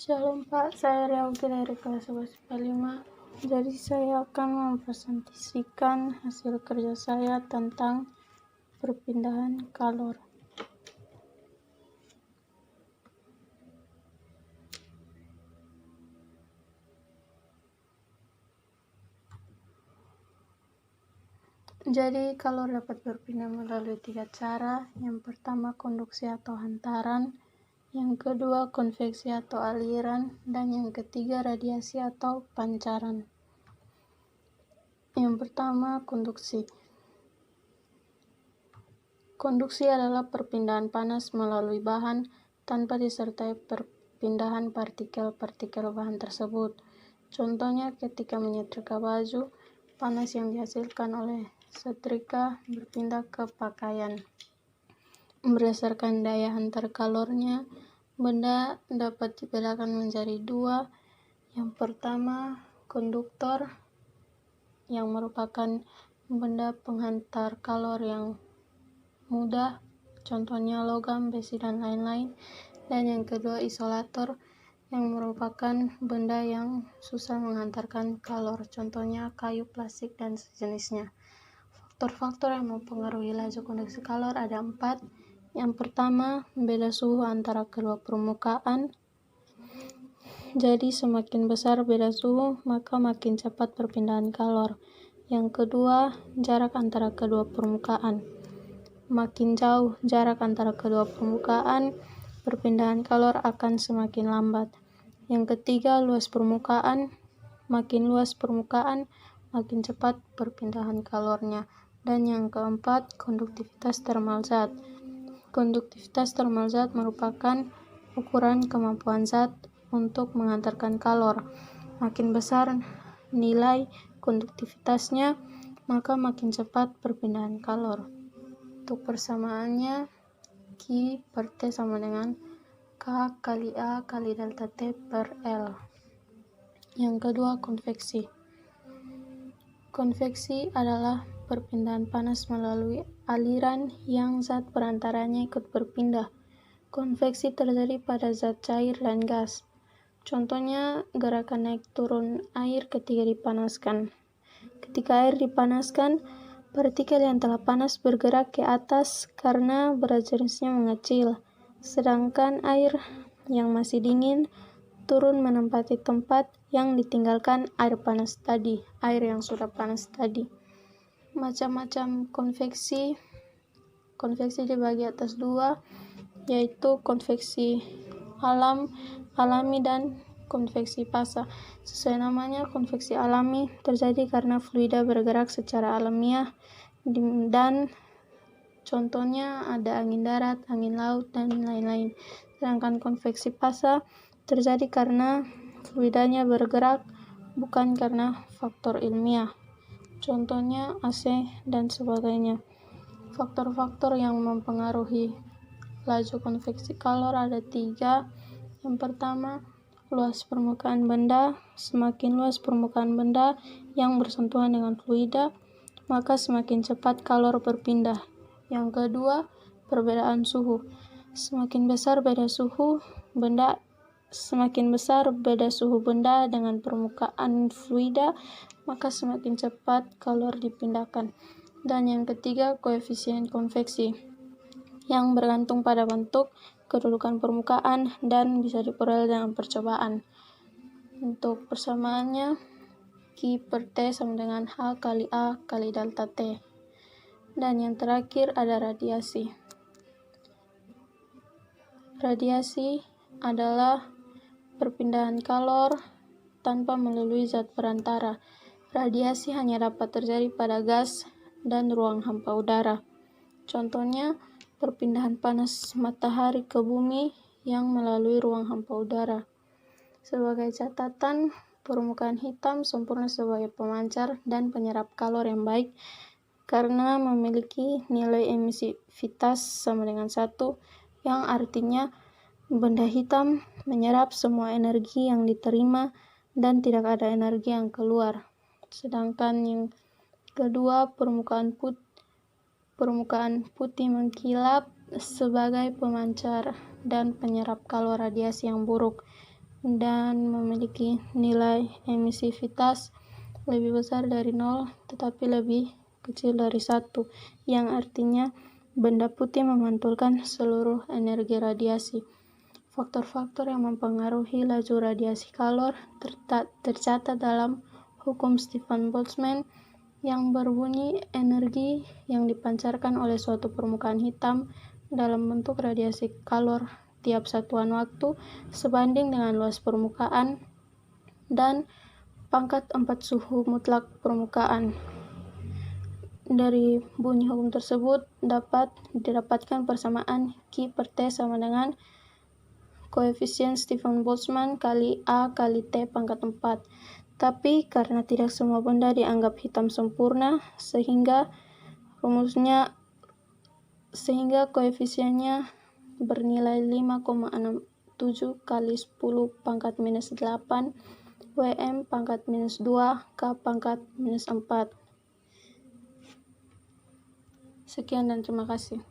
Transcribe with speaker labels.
Speaker 1: Shalom Pak, saya Riauki dari kelas 11 IPA 5. Jadi saya akan mempresentasikan hasil kerja saya tentang perpindahan kalor. Jadi kalor dapat berpindah melalui 3 cara. Yang pertama konduksi atau hantaran, yang kedua konveksi atau aliran, dan yang ketiga radiasi atau pancaran. Yang pertama konduksi. Konduksi adalah perpindahan panas melalui bahan tanpa disertai perpindahan partikel-partikel bahan tersebut. Contohnya ketika menyetrika baju, panas yang dihasilkan oleh setrika berpindah ke pakaian. Berdasarkan daya hantar kalornya, benda dapat dibedakan menjadi dua. Yang pertama, konduktor, yang merupakan benda penghantar kalor yang mudah, contohnya logam, besi, dan lain-lain. Dan yang kedua, isolator, yang merupakan benda yang susah menghantarkan kalor, contohnya kayu, plastik, dan sejenisnya. Faktor-faktor yang mempengaruhi laju konduksi kalor ada 4. Yang pertama, beda suhu antara kedua permukaan. Jadi semakin besar beda suhu, maka makin cepat perpindahan kalor. Yang kedua, jarak antara kedua permukaan. Makin jauh jarak antara kedua permukaan, perpindahan kalor akan semakin lambat. Yang ketiga, luas permukaan. Makin luas permukaan, makin cepat perpindahan kalornya. Dan yang keempat, konduktivitas termal zat. Konduktivitas termal zat merupakan ukuran kemampuan zat untuk menghantarkan kalor. Makin besar nilai konduktivitasnya, maka makin cepat perpindahan kalor. Untuk persamaannya, Q per T sama dengan K kali A kali delta T per L. Yang kedua, konveksi. Konveksi adalah perpindahan panas melalui aliran yang zat perantaranya ikut berpindah. Konveksi terjadi pada zat cair dan gas. Contohnya gerakan naik turun air ketika dipanaskan. Ketika air dipanaskan, partikel yang telah panas bergerak ke atas karena berat jenisnya mengecil, sedangkan air yang masih dingin turun menempati tempat yang ditinggalkan air yang sudah panas tadi. Macam-macam konveksi dibagi atas 2, yaitu konveksi alami dan konveksi fasa. Sesuai namanya, konveksi alami terjadi karena fluida bergerak secara alamiah, dan contohnya ada angin darat, angin laut, dan lain-lain. Sedangkan konveksi fasa terjadi karena fluidanya bergerak, bukan karena faktor ilmiah. Contohnya AC dan sebagainya. Faktor-faktor yang mempengaruhi laju konveksi kalor ada 3. Yang pertama, luas permukaan benda. Semakin luas permukaan benda yang bersentuhan dengan fluida, maka semakin cepat kalor berpindah. Yang kedua, perbedaan suhu. Semakin besar beda suhu benda dengan permukaan fluida, maka semakin cepat kalor dipindahkan. Dan yang ketiga, koefisien konveksi, yang bergantung pada bentuk, kedudukan permukaan, dan bisa diperoleh dengan percobaan. Untuk persamaannya, Q per T sama dengan H kali A kali delta T. Dan yang terakhir ada radiasi. Radiasi adalah perpindahan kalor tanpa melalui zat perantara. Radiasi hanya dapat terjadi pada gas dan ruang hampa udara. Contohnya, perpindahan panas matahari ke bumi yang melalui ruang hampa udara. Sebagai catatan, permukaan hitam sempurna sebagai pemancar dan penyerap kalor yang baik karena memiliki nilai emisivitas sama dengan 1, yang artinya benda hitam menyerap semua energi yang diterima dan tidak ada energi yang keluar. Sedangkan yang kedua, permukaan putih mengkilap sebagai pemancar dan penyerap kalor radiasi yang buruk. dan memiliki nilai emisivitas lebih besar dari 0 tetapi lebih kecil dari 1, yang artinya benda putih memantulkan seluruh energi radiasi. Faktor-faktor yang mempengaruhi laju radiasi kalor tercatat dalam hukum Stefan Boltzmann yang berbunyi energi yang dipancarkan oleh suatu permukaan hitam dalam bentuk radiasi kalor tiap satuan waktu sebanding dengan luas permukaan dan pangkat 4 suhu mutlak permukaan. Dari bunyi hukum tersebut dapat didapatkan persamaan Q per T sama dengan koefisien Stefan Boltzmann kali A kali T pangkat 4. Tapi karena tidak semua benda dianggap hitam sempurna, sehingga koefisiennya bernilai 5,67 kali 10 pangkat minus 8 Wm pangkat minus 2 K pangkat minus 4. Sekian dan terima kasih.